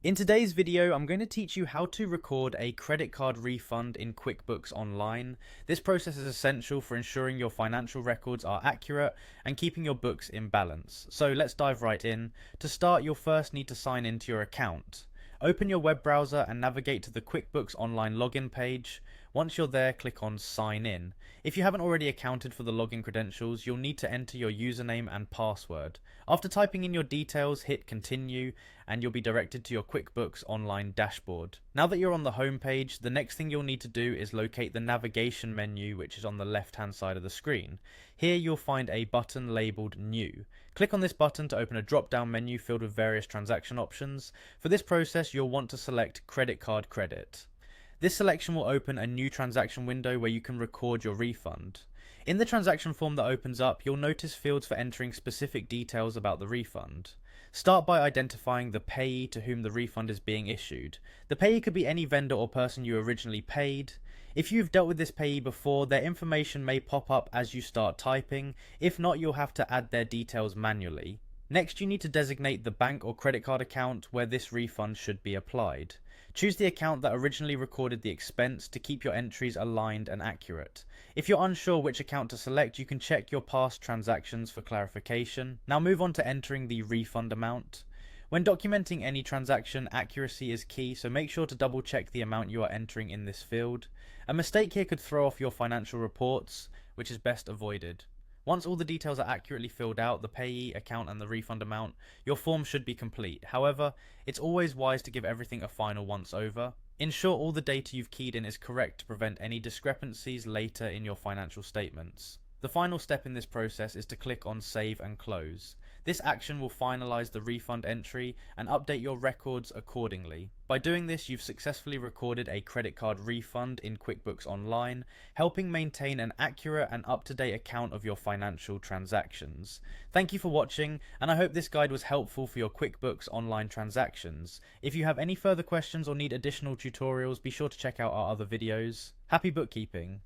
In today's video, I'm going to teach you how to record a credit card refund in QuickBooks Online. This process is essential for ensuring your financial records are accurate and keeping your books in balance. So let's dive right in. To start, you'll first need to sign into your account. Open your web browser and navigate to the QuickBooks Online login page. Once you're there, click on Sign In. If you haven't already accounted for the login credentials, you'll need to enter your username and password. After typing in your details, hit Continue, and you'll be directed to your QuickBooks Online dashboard. Now that you're on the home page, the next thing you'll need to do is locate the navigation menu, which is on the left-hand side of the screen. Here you'll find a button labeled New. Click on this button to open a drop-down menu filled with various transaction options. For this process, you'll want to select Credit Card Credit. This selection will open a new transaction window where you can record your refund. In the transaction form that opens up, you'll notice fields for entering specific details about the refund. Start by identifying the payee to whom the refund is being issued. The payee could be any vendor or person you originally paid. If you've dealt with this payee before, their information may pop up as you start typing. If not, you'll have to add their details manually. Next, you need to designate the bank or credit card account where this refund should be applied. Choose the account that originally recorded the expense to keep your entries aligned and accurate. If you're unsure which account to select, you can check your past transactions for clarification. Now move on to entering the refund amount. When documenting any transaction, accuracy is key, so make sure to double check the amount you are entering in this field. A mistake here could throw off your financial reports, which is best avoided. Once all the details are accurately filled out, the payee, account and the refund amount, your form should be complete. However, it's always wise to give everything a final once over. Ensure all the data you've keyed in is correct to prevent any discrepancies later in your financial statements. The final step in this process is to click on Save and Close. This action will finalize the refund entry and update your records accordingly. By doing this, you've successfully recorded a credit card refund in QuickBooks Online, helping maintain an accurate and up-to-date account of your financial transactions. Thank you for watching, and I hope this guide was helpful for your QuickBooks Online transactions. If you have any further questions or need additional tutorials, be sure to check out our other videos. Happy bookkeeping!